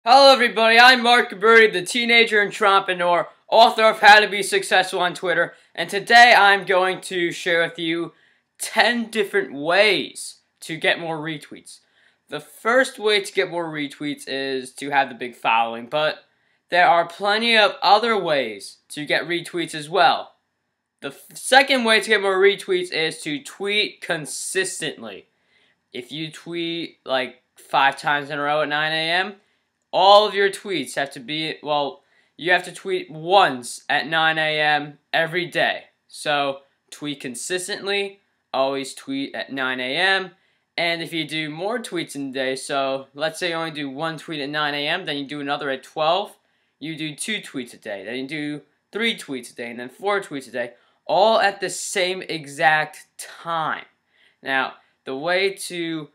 Hello everybody, I'm Mark Gaberti, the teenager entrepreneur, author of How to Be Successful on Twitter, and today I'm going to share with you 10 different ways to get more retweets. The first way to get more retweets is to have the big following, but there are plenty of other ways to get retweets as well. The second way to get more retweets is to tweet consistently. If you tweet like 5 times in a row at 9 a.m., all of your tweets have to be, you have to tweet once at 9 a.m. every day. So, tweet consistently, always tweet at 9 a.m. And if you do more tweets in a day, so let's say you only do one tweet at 9 a.m., then you do another at 12, you do 2 tweets a day, then you do 3 tweets a day, and then 4 tweets a day, all at the same exact time. Now, the way to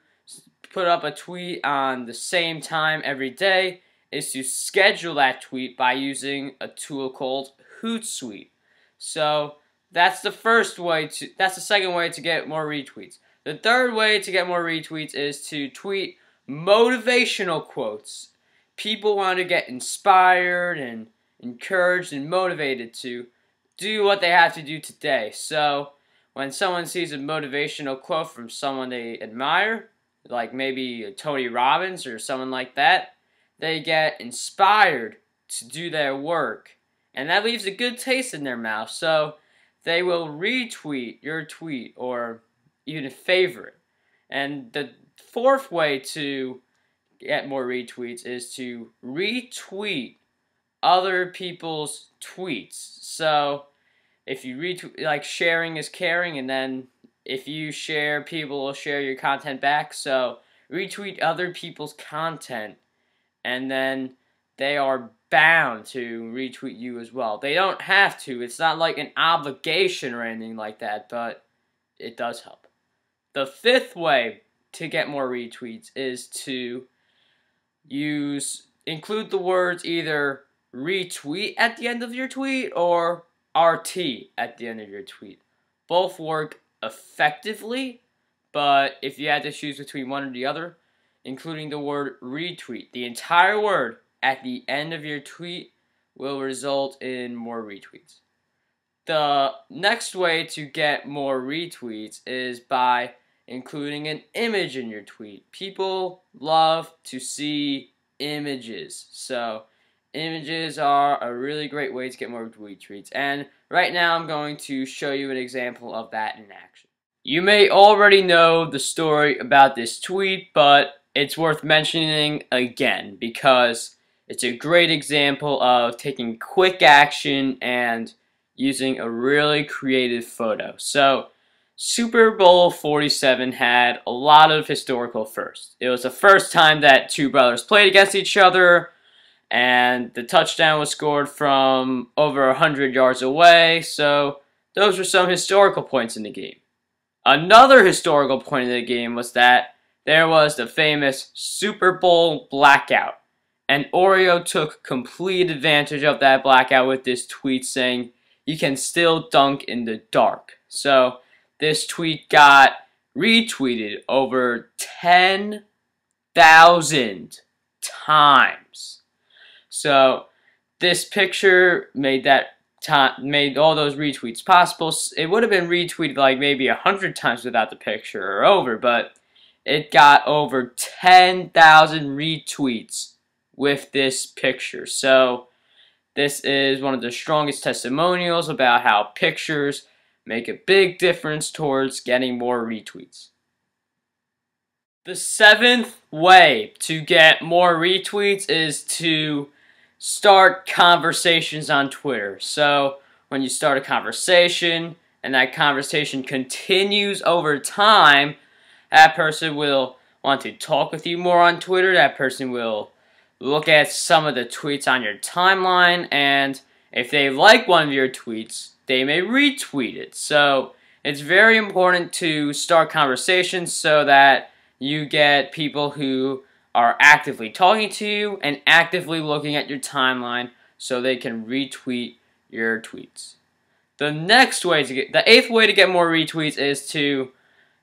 put up a tweet on the same time every day is to schedule that tweet by using a tool called Hootsuite. So that's the second way to get more retweets. The third way to get more retweets is to tweet motivational quotes. People want to get inspired and encouraged and motivated to do what they have to do today. So when someone sees a motivational quote from someone they admire, like maybe Tony Robbins or someone like that, they get inspired to do their work. And that leaves a good taste in their mouth, so they will retweet your tweet or even favorite. And the fourth way to get more retweets is to retweet other people's tweets. So if you retweet, like sharing is caring, and then if you share, people will share your content back. So retweet other people's content, and then they are bound to retweet you as well. They don't have to. It's not like an obligation or anything like that, but it does help. The fifth way to get more retweets is to include the words either retweet at the end of your tweet or RT at the end of your tweet. Both work effectively, but if you had to choose between one or the other, including the word retweet, the entire word at the end of your tweet, will result in more retweets. The next way to get more retweets is by including an image in your tweet. People love to see images, so images are a really great way to get more retweets, and right now I'm going to show you an example of that in action. You may already know the story about this tweet, but it's worth mentioning again because it's a great example of taking quick action and using a really creative photo. So, Super Bowl 47 had a lot of historical firsts. It was the first time that two brothers played against each other, and the touchdown was scored from over 100 yards away, so those were some historical points in the game. Another historical point in the game was that there was the famous Super Bowl blackout, and Oreo took complete advantage of that blackout with this tweet saying, "You can still dunk in the dark." So this tweet got retweeted over 10,000 times. So this picture made all those retweets possible. It would have been retweeted like maybe 100 times without the picture or over, but it got over 10,000 retweets with this picture. So this is one of the strongest testimonials about how pictures make a big difference towards getting more retweets. The seventh way to get more retweets is to start conversations on Twitter. So when you start a conversation and that conversation continues over time, that person will want to talk with you more on Twitter. That person will look at some of the tweets on your timeline, and if they like one of your tweets, they may retweet it. So it's very important to start conversations so that you get people who are actively talking to you and actively looking at your timeline so they can retweet your tweets. The eighth way to get more retweets is to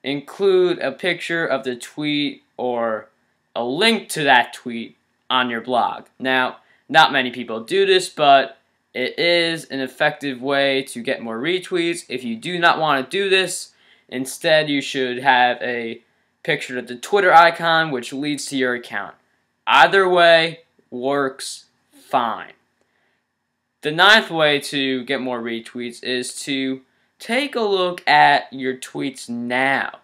include a picture of the tweet or a link to that tweet on your blog. Now, not many people do this, but it is an effective way to get more retweets. If you do not want to do this, instead you should have a picture of the Twitter icon, which leads to your account. Either way works fine. The 9th way to get more retweets is to take a look at your tweets now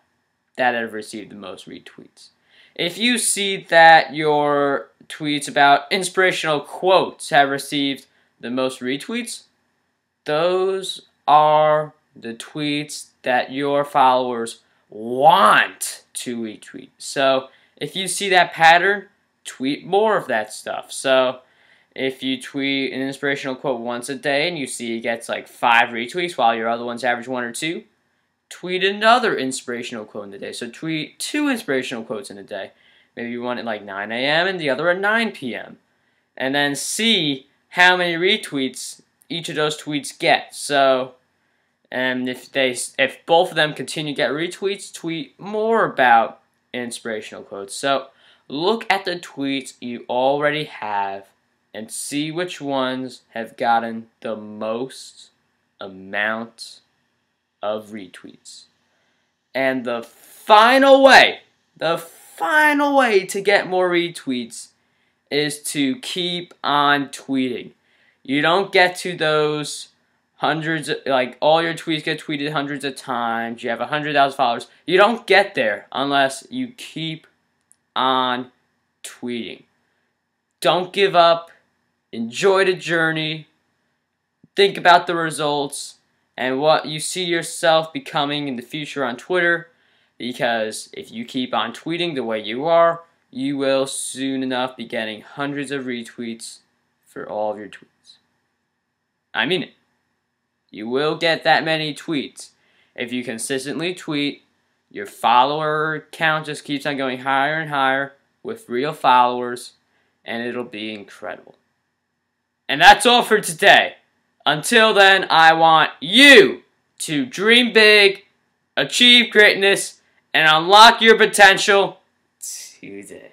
that have received the most retweets. If you see that your tweets about inspirational quotes have received the most retweets, those are the tweets that your followers want to retweet. So if you see that pattern, tweet more of that stuff. So if you tweet an inspirational quote once a day and you see it gets like 5 retweets while your other ones average 1 or 2, tweet another inspirational quote in the day. So tweet 2 inspirational quotes in a day. Maybe you want it like 9 a.m. and the other at 9 p.m. And then see how many retweets each of those tweets get. So, and if both of them continue to get retweets, tweet more about inspirational quotes. So look at the tweets you already have and see which ones have gotten the most amount of retweets. And the final way to get more retweets is to keep on tweeting. You don't get to those hundreds, like all your tweets get tweeted hundreds of times, you have 100,000 followers. You don't get there unless you keep on tweeting. Don't give up. Enjoy the journey. Think about the results and what you see yourself becoming in the future on Twitter. Because if you keep on tweeting the way you are, you will soon enough be getting hundreds of retweets for all of your tweets. I mean it. You will get that many tweets. If you consistently tweet, your follower count just keeps on going higher and higher with real followers, and it'll be incredible. And that's all for today. Until then, I want you to dream big, achieve greatness, and unlock your potential today.